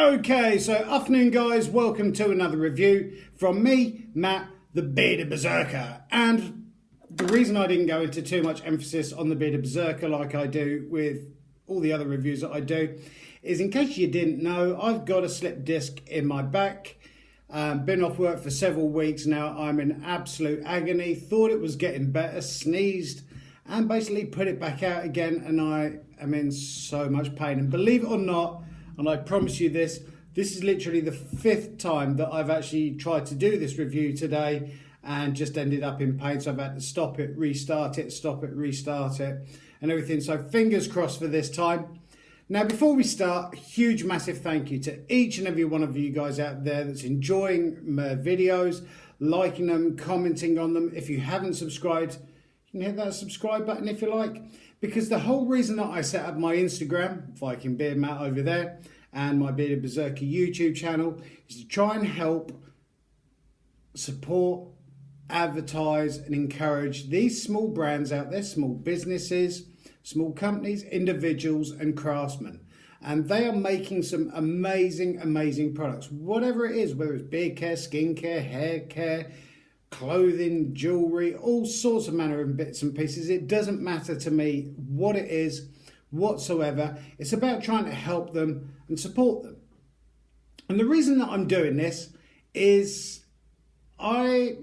Okay, so afternoon guys, welcome to another review from me, Matt, the Bearded Berserker. And the reason I didn't go into too much emphasis on the Bearded Berserker like I do with all the other reviews that I do is, in case you didn't know, I've got a slip disc in my back. Been off work for several weeks now. I'm in absolute agony, thought it was getting better, sneezed and basically put it back out again, and I am in so much pain. And believe it or not, and I promise you this is literally the 5th time that I've actually tried to do this review today and just ended up in pain. So I've had to stop it, restart it, stop it, restart it and everything. So fingers crossed for this time. Now, before we start, a huge, massive thank you to each and every one of you guys out there that's enjoying my videos, liking them, commenting on them. If you haven't subscribed, you can hit that subscribe button if you like. Because the whole reason that I set up my Instagram, Viking Beard Matt over there, and my Bearded Berserker YouTube channel is to try and help support, advertise and encourage these small brands out there, small businesses, small companies, individuals and craftsmen. And they are making some amazing, amazing products. Whatever it is, whether it's beard care, skin care, hair care, clothing, jewellery, all sorts of manner of bits and pieces. It doesn't matter to me what it is whatsoever. It's about trying to help them and support them. And the reason that I'm doing this is I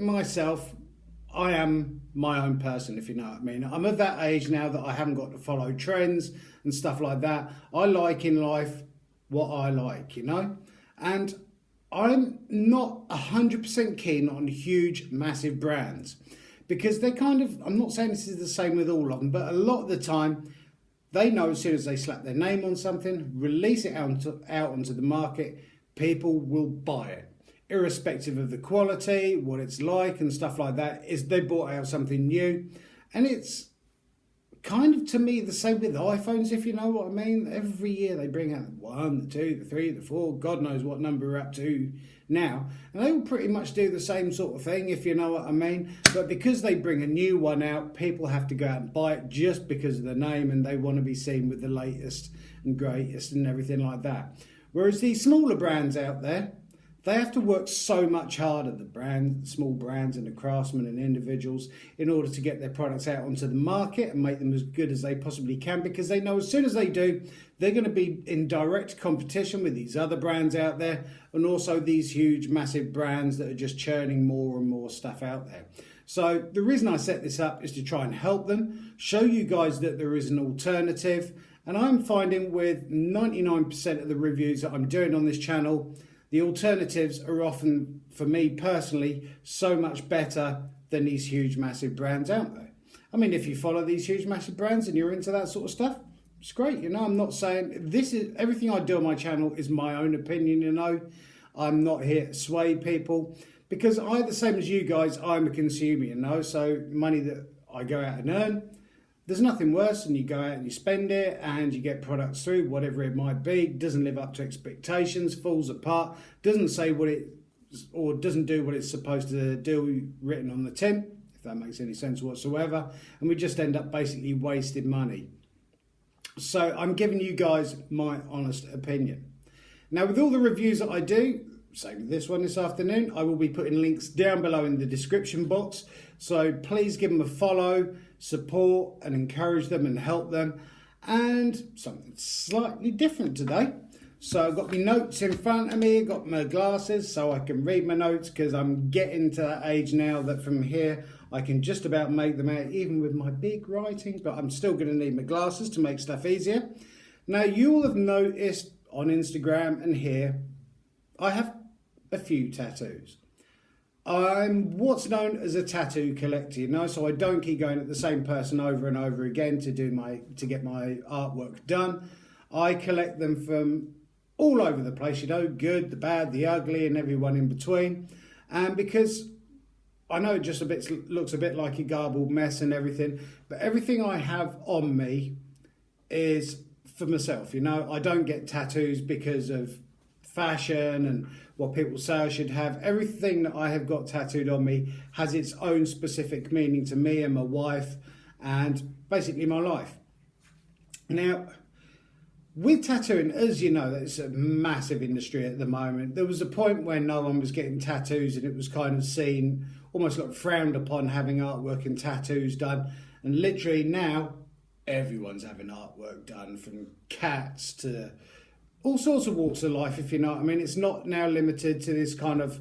am my own person, if you know what I mean. I'm at that age now that I haven't got to follow trends and stuff like that. I like in life what I like, you know. And I'm not 100% keen on huge, massive brands because they kind of, I'm not saying this is the same with all of them, but a lot of the time they know as soon as they slap their name on something, release it out onto the market, people will buy it. Irrespective of the quality, what it's like and stuff like that, is they brought out something new. And it's kind of, to me, the same with iPhones, if you know what I mean. Every year they bring out the 1, the 2, the 3, the 4, God knows what number we're up to now. And they will pretty much do the same sort of thing, if you know what I mean. But because they bring a new one out, people have to go out and buy it just because of the name, and they want to be seen with the latest and greatest and everything like that. Whereas these smaller brands out there, they have to work so much harder, the small brands and the craftsmen and individuals, in order to get their products out onto the market and make them as good as they possibly can, because they know as soon as they do, they're going to be in direct competition with these other brands out there, and also these huge, massive brands that are just churning more and more stuff out there. So the reason I set this up is to try and help them, show you guys that there is an alternative. And I'm finding with 99% of the reviews that I'm doing on this channel, the alternatives are often, for me personally, so much better than these huge, massive brands out there. I mean, if you follow these huge, massive brands and you're into that sort of stuff, it's great. You know, I'm not saying this is everything I do on my channel is my own opinion. You know, I'm not here to sway people because I, the same as you guys, I'm a consumer. You know, so money that I go out and earn, there's nothing worse than you go out and you spend it and you get products through, whatever it might be, doesn't live up to expectations, falls apart, doesn't say what it, or doesn't do what it's supposed to do written on the tin, if that makes any sense whatsoever, and we just end up basically wasting money. So I'm giving you guys my honest opinion. Now, with all the reviews that I do, same with this one this afternoon, I will be putting links down below in the description box. So please give them a follow, support and encourage them and help them. And something slightly different today. So I've got my notes in front of me, got my glasses so I can read my notes, because I'm getting to that age now that from here I can just about make them out even with my big writing, but I'm still going to need my glasses to make stuff easier. Now, you will have noticed on Instagram and here I have a few tattoos. I'm what's known as a tattoo collector, you know, so I don't keep going at the same person over and over again to get my artwork done. I collect them from all over the place, you know, good, the bad, the ugly, and everyone in between. And because I know it just looks a bit like a garbled mess and everything, but everything I have on me is for myself, you know. I don't get tattoos because of fashion and what people say I should have. Everything that I have got tattooed on me has its own specific meaning to me and my wife and basically my life. Now, with tattooing, as you know, it's a massive industry at the moment. There was a point when no one was getting tattoos and it was kind of seen, almost like frowned upon, having artwork and tattoos done. And literally now, everyone's having artwork done, from cats to all sorts of walks of life, if you know what I mean. It's not now limited to this kind of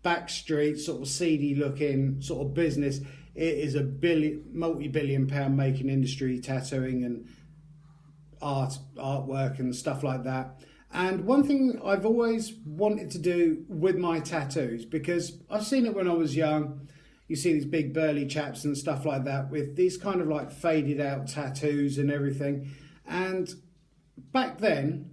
backstreet, sort of seedy looking sort of business. It is a multi-billion pound making industry, tattooing and artwork and stuff like that. And one thing I've always wanted to do with my tattoos, because I've seen it when I was young, you see these big burly chaps and stuff like that with these kind of like faded out tattoos and everything. And back then,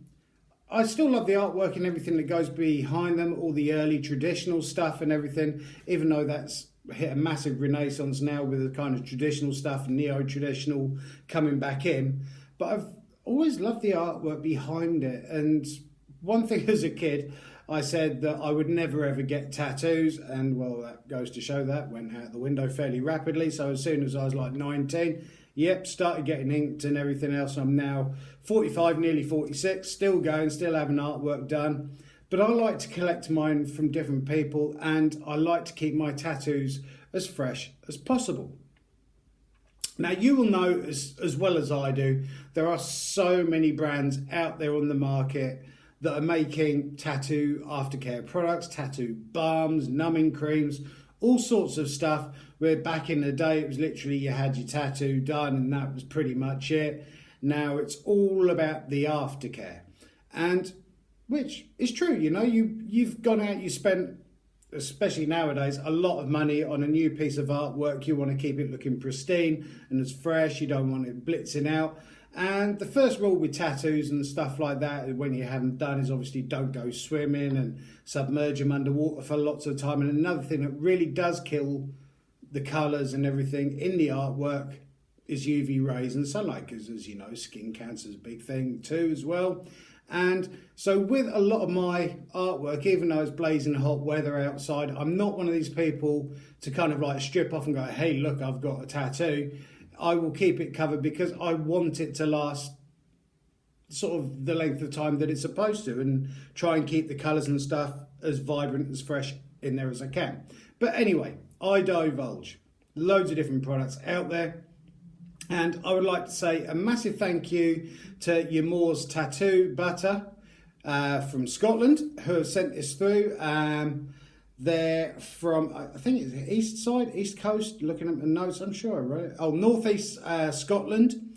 I still love the artwork and everything that goes behind them, all the early traditional stuff and everything, even though that's hit a massive renaissance now with the kind of traditional stuff and neo-traditional coming back in. But I've always loved the artwork behind it. And one thing as a kid, I said that I would never ever get tattoos, and well, that goes to show that went out the window fairly rapidly. So as soon as I was like 19, started getting inked and everything else. I'm now 45, nearly 46, still going, still having artwork done. But I like to collect mine from different people, and I like to keep my tattoos as fresh as possible. Now, you will know as well as I do, there are so many brands out there on the market that are making tattoo aftercare products, tattoo balms, numbing creams, all sorts of stuff, where back in the day it was literally you had your tattoo done and that was pretty much it. Now it's all about the aftercare, and which is true. You know, you've gone out, you spent, especially nowadays, a lot of money on a new piece of artwork. You want to keep it looking pristine and as fresh. You don't want it blitzing out. And the first rule with tattoos and stuff like that, when you haven't done, is obviously don't go swimming and submerge them underwater for lots of time. And another thing that really does kill the colours and everything in the artwork is UV rays and sunlight, because, as you know, skin cancer is a big thing too as well. And so with a lot of my artwork, even though it's blazing hot weather outside, I'm not one of these people to kind of like strip off and go, hey, look, I've got a tattoo. I will keep it covered because I want it to last sort of the length of time that it's supposed to, and try and keep the colours and stuff as vibrant, as fresh in there as I can. But anyway, I divulge. Loads of different products out there. And I would like to say a massive thank you to your Maws Tattoo Butter from Scotland, who have sent this through. They're from, I think it's the east coast, looking at the notes, I'm sure I wrote it. Oh, northeast Scotland.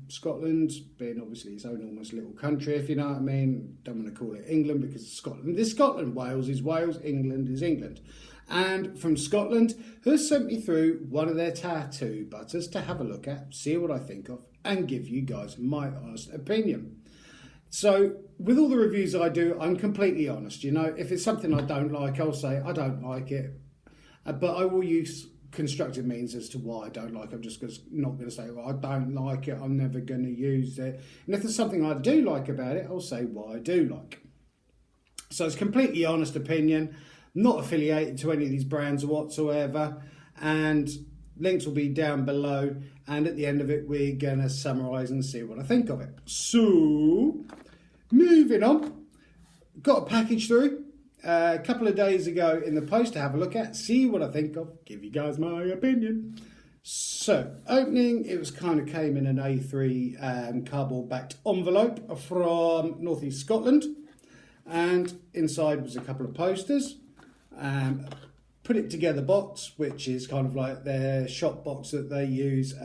Scotland being obviously its own almost little country, if you know what I mean. Don't want to call it England because it's Scotland. This Scotland, Wales is Wales, England is England. And from Scotland, who has sent me through one of their tattoo butters to have a look at, see what I think of, and give you guys my honest opinion. So, with all the reviews I do, I'm completely honest. You know, if it's something I don't like, I'll say I don't like it. But I will use constructive means as to why I don't like it. I'm just not going to say, well, I don't like it, I'm never going to use it. And if there's something I do like about it, I'll say why I do like it. So it's completely honest opinion, not affiliated to any of these brands whatsoever. And links will be down below. And at the end of it, we're going to summarise and see what I think of it. So, moving on. Got a package through a couple of days ago in the post to have a look at, see what I think of, give you guys my opinion. So, opening, it was kind of came in an A3 cardboard backed envelope from Northeast Scotland. And inside was a couple of posters. Put it together box, which is kind of like their shop box that they use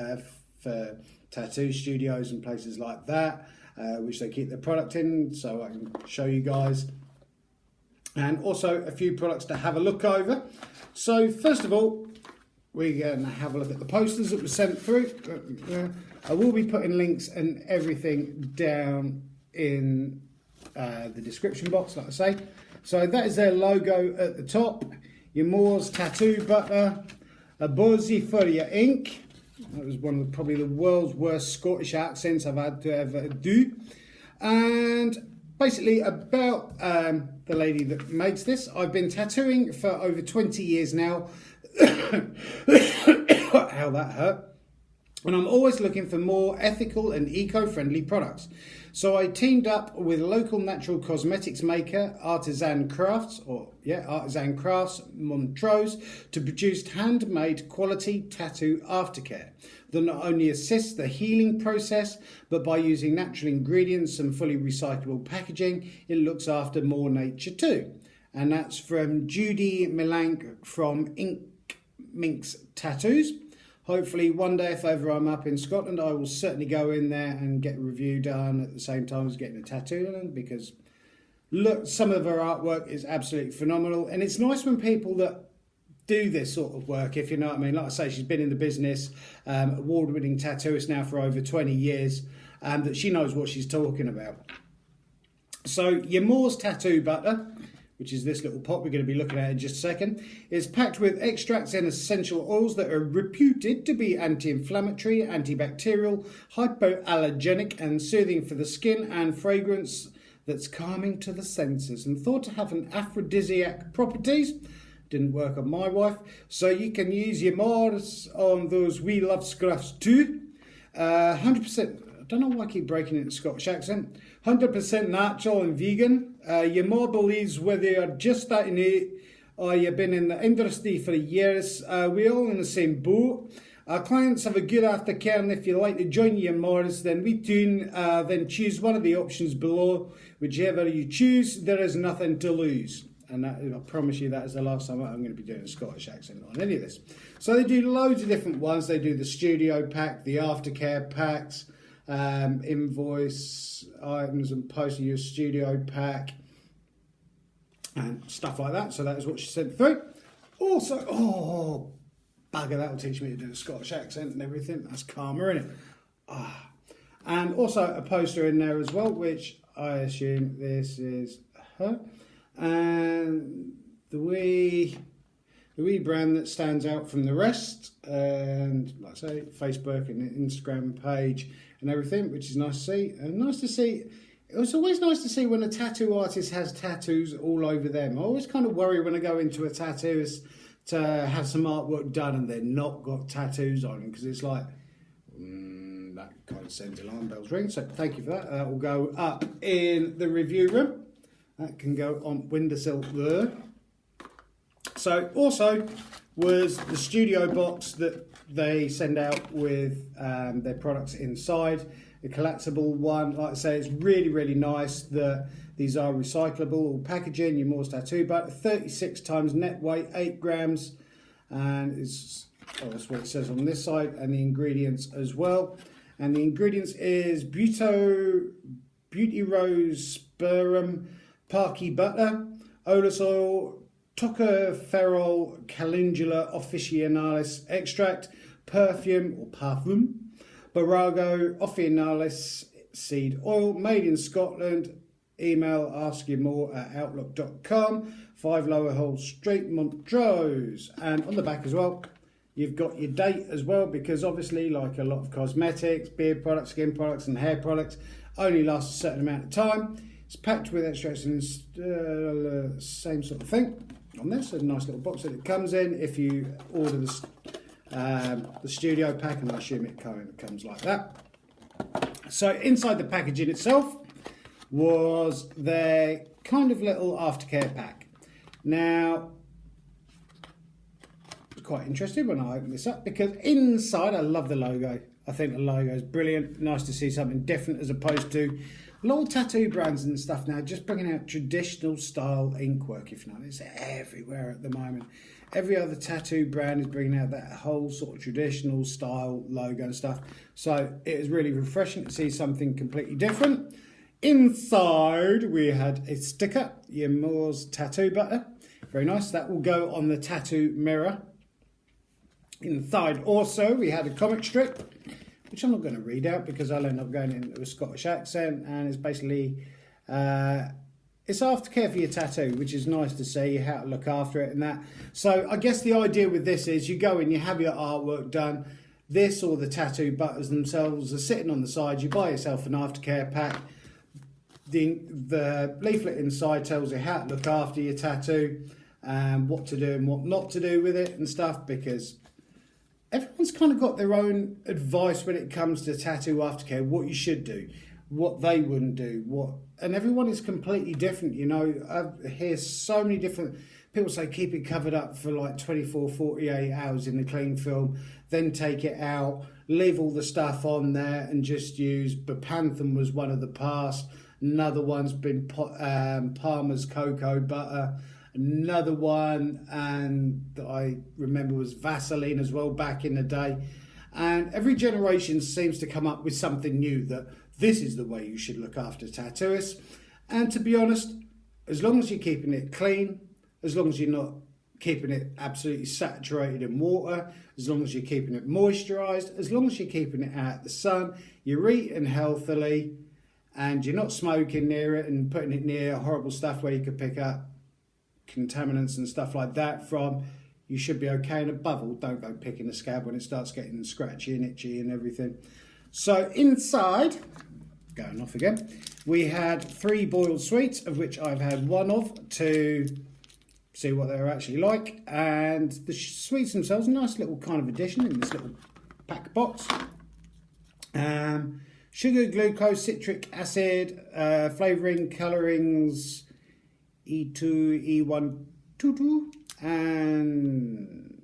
for tattoo studios and places like that, which they keep their product in, so I can show you guys. And also a few products to have a look over. So first of all, we're going to have a look at the posters that were sent through. I will be putting links and everything down in the description box, like I say. So that is their logo at the top. Your Maws Tattoo Butter, a Buzzy for your ink. That was one of probably the world's worst Scottish accents I've had to ever do. And basically about the lady that makes this. I've been tattooing for over 20 years now. How that hurt. And I'm always looking for more ethical and eco-friendly products. So I teamed up with local natural cosmetics maker Artisan Crafts Montrose to produce handmade quality tattoo aftercare that not only assists the healing process, but by using natural ingredients and fully recyclable packaging, it looks after more nature too. And that's from Judy Milank from Ink Minx Tattoos. Hopefully one day, if ever I'm up in Scotland, I will certainly go in there and get a review done at the same time as getting a tattoo done, because look, some of her artwork is absolutely phenomenal. And it's nice when people that do this sort of work, if you know what I mean. Like I say, she's been in the business, award-winning tattooist now for over 20 years, and that she knows what she's talking about. So your Maws tattoo butter, which is this little pot we're going to be looking at in just a second, is packed with extracts and essential oils that are reputed to be anti-inflammatory, antibacterial, hypoallergenic and soothing for the skin, and fragrance that's calming to the senses and thought to have an aphrodisiac properties. Didn't work on my wife. So you can use your Maws on those wee love scruffs too. 100%. I don't know why I keep breaking it in Scottish accent. 100% natural and vegan. Your mom believes whether you're just starting out or you've been in the industry for years, we're all in the same boat. Our clients have a good aftercare, and if you'd like to join your Maws, then then choose one of the options below. Whichever you choose, there is nothing to lose. And that, I promise you, that is the last time I'm going to be doing a Scottish accent on any of this. So they do loads of different ones. They do the studio pack, the aftercare packs, invoice items and post your studio pack and stuff like that. So that is what she sent through. Also, oh bugger, that will teach me to do a Scottish accent and everything. That's karma, isn't it? And also a poster in there as well, which I assume this is her, and the wee brand that stands out from the rest, and like I say, Facebook and Instagram page and everything, which is nice to see. And nice to see, it was always nice to see when a tattoo artist has tattoos all over them. I always kind of worry when I go into a tattooist to have some artwork done and they're not got tattoos on, because it's like, that kind of sends alarm bells ring. So thank you for that. That will go up in the review room. That can go on windowsill there. So also was the studio box that they send out with their products inside. The collapsible one, like I say, it's really, really nice that these are recyclable, all packaging, your Maws tattoo butter, 36 times net weight, 8 grams, and that's what it says on this side, and the ingredients as well. And the ingredients is Beauty Rose Sperm, Parky butter, Olus oil, Tocopherol Calendula officinalis extract, perfume, Barago officinalis seed oil, made in Scotland. Email askyourmore@outlook.com, 5 Lower Hall Street, Montrose. And on the back as well, you've got your date as well, because obviously, like a lot of cosmetics, beard products, skin products and hair products, only last a certain amount of time. It's packed with extracts and same sort of thing on this. A nice little box that it comes in if you order the studio pack, and I assume it comes like that. So inside the packaging itself was their kind of little aftercare pack. Now, it's quite interesting when I open this up, because inside, I love the logo. I think the logo is brilliant. Nice to see something different, as opposed to a lot of tattoo brands and stuff now just bringing out traditional style ink work. If not, it's everywhere at the moment. Every other tattoo brand is bringing out that whole sort of traditional style logo and stuff. So it is really refreshing to see something completely different. Inside, we had a sticker, your Maws tattoo butter. Very nice. That will go on the tattoo mirror. Inside also, we had a comic strip, which I'm not going to read out because I'll end up going into a Scottish accent, and it's basically, it's aftercare for your tattoo, which is nice to see, how to look after it and that. So I guess the idea with this is you go in, you have your artwork done. This or the tattoo butters themselves are sitting on the side. You buy yourself an aftercare pack. The leaflet inside tells you how to look after your tattoo, and what to do and what not to do with it and stuff, because everyone's kind of got their own advice when it comes to tattoo aftercare, what you should do. what they wouldn't do, and everyone is completely different, you know. I hear so many different people say keep it covered up for like 24, 48 hours in the clean film, then take it out, leave all the stuff on there and just use Bepanthen was one of the past. Another one's been Palmer's cocoa butter. Another one, and that I remember, was Vaseline as well back in the day. And every generation seems to come up with something new that this is the way you should look after tattooists. And to be honest, as long as you're keeping it clean, as long as you're not keeping it absolutely saturated in water, as long as you're keeping it moisturised, as long as you're keeping it out of the sun, you're eating healthily, and you're not smoking near it and putting it near horrible stuff where you could pick up contaminants and stuff like that from, you should be okay. And above all, don't go picking a scab when it starts getting scratchy and itchy and everything. So inside, going off again, we had 3 boiled sweets, of which I've had one of to see what they're actually like. And the sweets themselves, a nice little kind of addition in this little pack box. Sugar, glucose, citric acid, flavouring, colourings, E2, E1, 22, and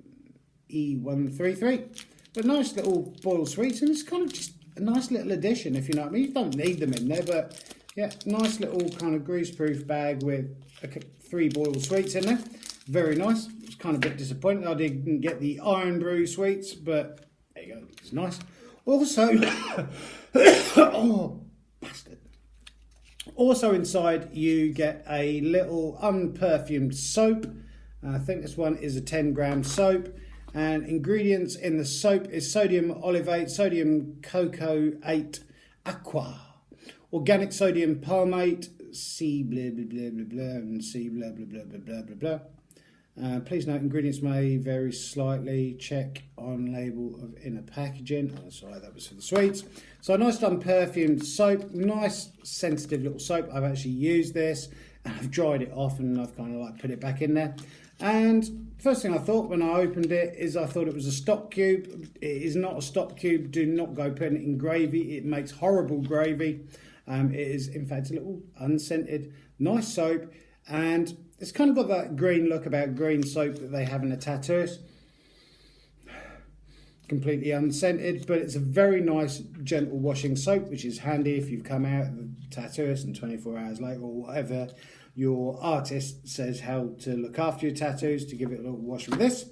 E133. But nice little boiled sweets, and it's kind of just a nice little addition, if you know what I mean. You don't need them in there, but yeah, nice little kind of grease-proof bag with 3 boiled sweets in there. Very nice. I was kind of a bit disappointed I didn't get the Iron Brew sweets, but there you go, it's nice. Also, oh, bastard. Also inside you get a little unperfumed soap. I think this one is a 10-gram soap. And ingredients in the soap is sodium olivate, sodium cocoate aqua, organic sodium palmate, C blah blah blah blah blah, and C blah blah blah blah blah blah blah. Please note ingredients may vary slightly. Check on label of inner packaging. Oh, sorry, that was for the sweets. So a nice unperfumed soap, nice sensitive little soap. I've actually used this and I've dried it off and I've kind of like put it back in there. And first thing I thought when I opened it is I thought it was a stock cube. It is not a stock cube. Do not go putting it in gravy. It makes horrible gravy. It is in fact a little unscented, nice soap, and it's kind of got that green look about green soap that they have in a tattooist. Completely unscented, but it's a very nice gentle washing soap, which is handy if you've come out of the tattooist and 24 hours later or whatever your artist says how to look after your tattoos, to give it a little wash with this.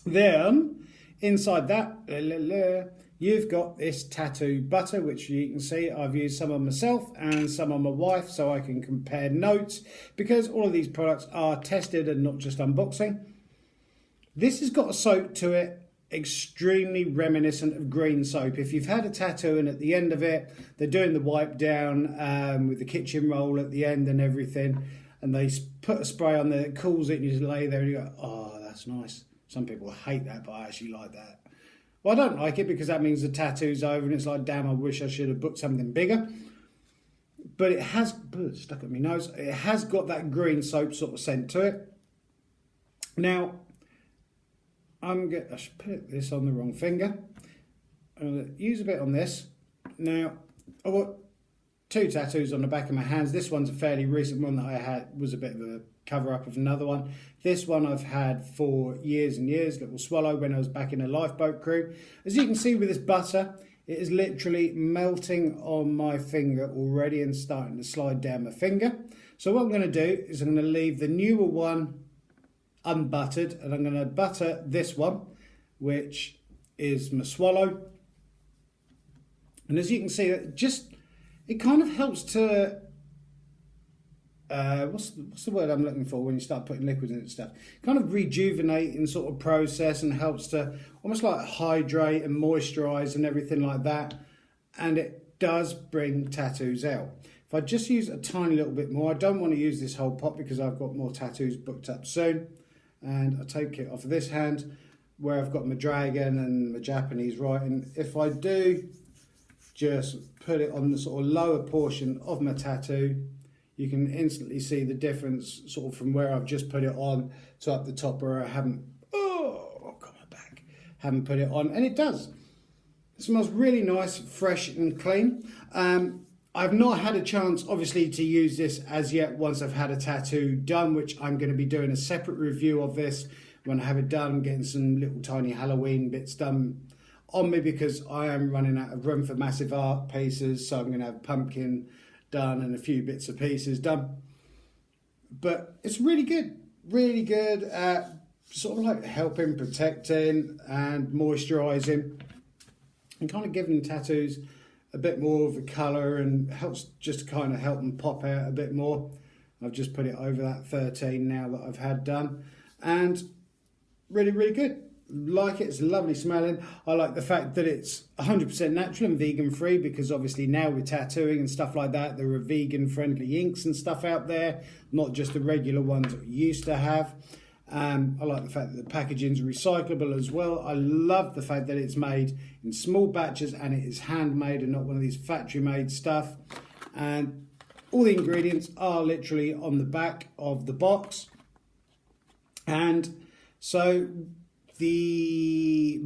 Then inside that, you've got this tattoo butter, which you can see I've used some on myself and some on my wife so I can compare notes, because all of these products are tested and not just unboxing. This has got a soap to it extremely reminiscent of green soap. If you've had a tattoo and at the end of it they're doing the wipe down with the kitchen roll at the end and everything, and they put a spray on there that cools it and you just lay there and you go, oh, that's nice. Some people hate that, but I actually like that. Well, I don't like it because that means the tattoo's over and it's like, damn, I wish I should have booked something bigger. But it has, stuck at my nose, it has got that green soap sort of scent to it. Now, I should put this on the wrong finger. I'm going to use a bit on this. Now, I've got 2 tattoos on the back of my hands. This one's a fairly recent one that I had, was a bit of a cover-up of another one. This one I've had for years and years, little swallow, when I was back in a lifeboat crew. As you can see with this butter, it is literally melting on my finger already and starting to slide down my finger. So what I'm going to do is I'm going to leave the newer one unbuttered, and I'm going to butter this one, which is my swallow. And as you can see, it kind of helps to what's the word I'm looking for when you start putting liquids in it and stuff, kind of rejuvenating sort of process, and helps to almost like hydrate and moisturize and everything like that, and it does bring tattoos out. If I just use a tiny little bit more, I don't want to use this whole pot because I've got more tattoos booked up soon. And I take it off of this hand where I've got my dragon and my Japanese writing. If I do just put it on the sort of lower portion of my tattoo, you can instantly see the difference sort of from where I've just put it on to up the top where I haven't, haven't put it on. And it does. It smells really nice, fresh and clean. I've not had a chance, obviously, to use this as yet once I've had a tattoo done, which I'm going to be doing a separate review of this when I have it done. I'm getting some little tiny Halloween bits done on me because I am running out of room for massive art pieces. So I'm going to have pumpkin done and a few bits of pieces done. But it's really good at sort of like helping, protecting and moisturising and kind of giving tattoos a bit more of a colour and helps just to kind of help them pop out a bit more. I've just put it over that 13 now that I've had done, and really good. Like it, it's lovely smelling. I like the fact that it's 100% natural and vegan free, because obviously now with tattooing and stuff like that, there are vegan friendly inks and stuff out there, not just the regular ones that we used to have. I like the fact that the packaging is recyclable as well. I love the fact that it's made in small batches and it is handmade and not one of these factory made stuff. And all the ingredients are literally on the back of the box. And so the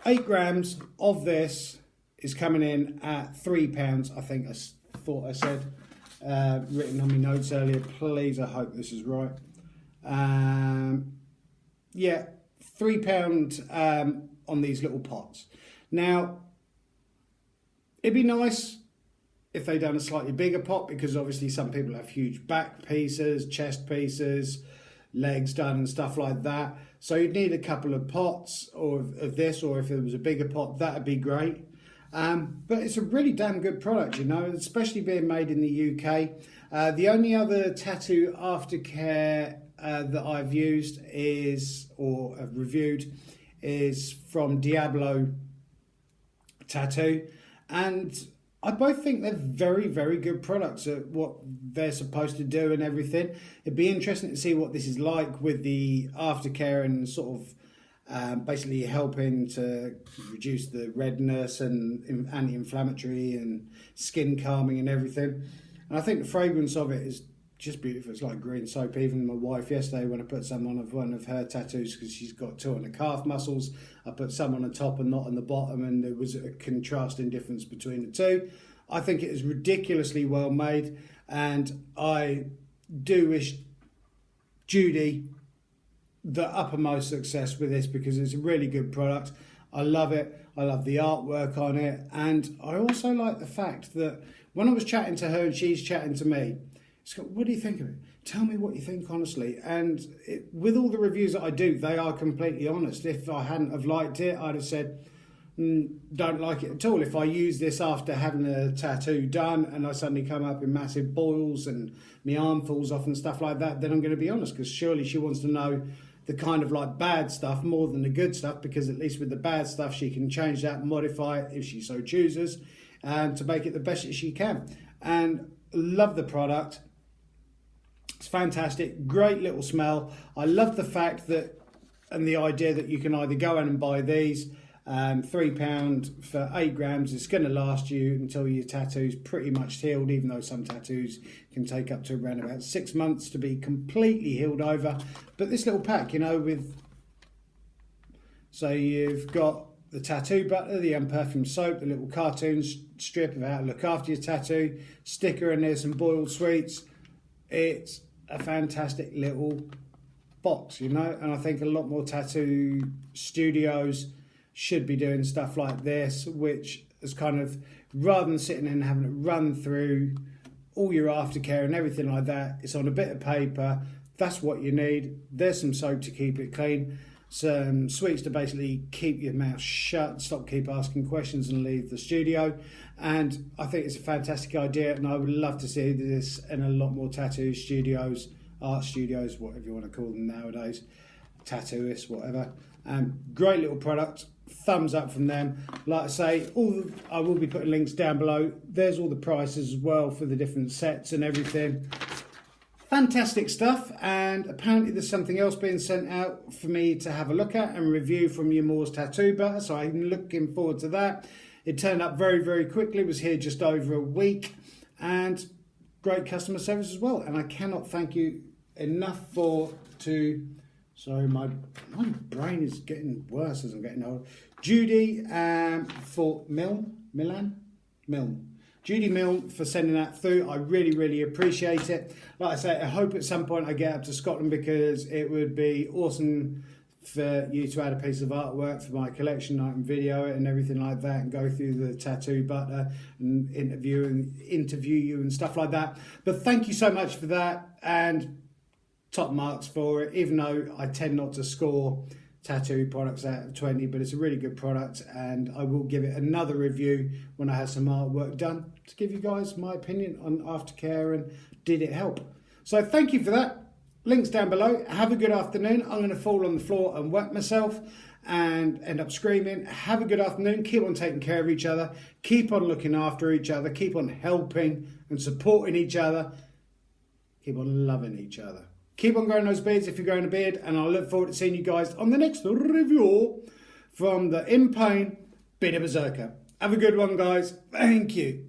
8 grams of this is coming in at £3, I think I thought I said, written on my notes earlier. Please, I hope this is right. Yeah, £3 on these little pots. Now, it'd be nice if they done a slightly bigger pot, because obviously some people have huge back pieces, chest pieces, legs done and stuff like that. So you'd need a couple of pots of this, or if it was a bigger pot, that'd be great. But it's a really damn good product, you know, especially being made in the UK. The only other tattoo aftercare that I've used or have reviewed is from Diablo Tattoo, and I both think they're very good products at what they're supposed to do and everything. It'd be interesting to see what this is like with the aftercare and sort of basically helping to reduce the redness and anti-inflammatory and skin calming and everything. And I think the fragrance of it is just beautiful. It's like green soap. Even my wife yesterday, when I put some on one of her tattoos, because she's got 2 on the calf muscles, I put some on the top and not on the bottom, and there was a contrasting difference between the two. I think it is ridiculously well made, and I do wish Judy the uppermost success with this, because it's a really good product. I love it. I love the artwork on it, and I also like the fact that when I was chatting to her and she's chatting to me, what do you think of it? Tell me what you think, honestly. And with all the reviews that I do, they are completely honest. If I hadn't have liked it, I'd have said, don't like it at all. If I use this after having a tattoo done and I suddenly come up in massive boils and my arm falls off and stuff like that, then I'm going to be honest, because surely she wants to know the kind of like bad stuff more than the good stuff, because at least with the bad stuff she can change that and modify it if she so chooses, and to make it the best that she can. And love the product. It's fantastic, great little smell. I love the fact that, and the idea that you can either go in and buy these, £3 for 8 grams. It's going to last you until your tattoo's pretty much healed, even though some tattoos can take up to around about 6 months to be completely healed over. But this little pack, you know, so you've got the tattoo butter, the unperfumed soap, the little cartoon strip of how to look after your tattoo, sticker, and there's some boiled sweets. It's a fantastic little box, you know, and I think a lot more tattoo studios should be doing stuff like this, which is kind of, rather than sitting and having it run through all your aftercare and everything like that, it's on a bit of paper. That's what you need. There's some soap to keep it clean, some sweets to basically keep your mouth shut, keep asking questions and leave the studio. And I think it's a fantastic idea, and I would love to see this in a lot more tattoo studios, art studios, whatever you want to call them nowadays, tattooists, whatever. Great little product, thumbs up from them. Like I say, I will be putting links down below. There's all the prices as well for the different sets and everything. Fantastic stuff, and apparently there's something else being sent out for me to have a look at and review from your Maws tattoo butter, so I'm looking forward to that. It turned up very quickly, was here just over a week, and great customer service as well. And I cannot thank you enough sorry, my brain is getting worse as I'm getting older. Judy for Milne. Judy Milne for sending that through. I really, really appreciate it. Like I say, I hope at some point I get up to Scotland, because it would be awesome for you to add a piece of artwork for my collection. I can video it and everything like that, and go through the tattoo butter and interview you and stuff like that. But thank you so much for that, and top marks for it, even though I tend not to score tattoo products out of 20, but it's a really good product, and I will give it another review when I have some artwork done to give you guys my opinion on aftercare and did it help. So thank you for that. Links down below. Have a good afternoon. I'm going to fall on the floor and wet myself and end up screaming. Have a good afternoon. Keep on taking care of each other. Keep on looking after each other. Keep on helping and supporting each other. Keep on loving each other. Keep on growing those beards if you're growing a beard. And I look forward to seeing you guys on the next review from the In Pain Bearder Berserker. Have a good one, guys. Thank you.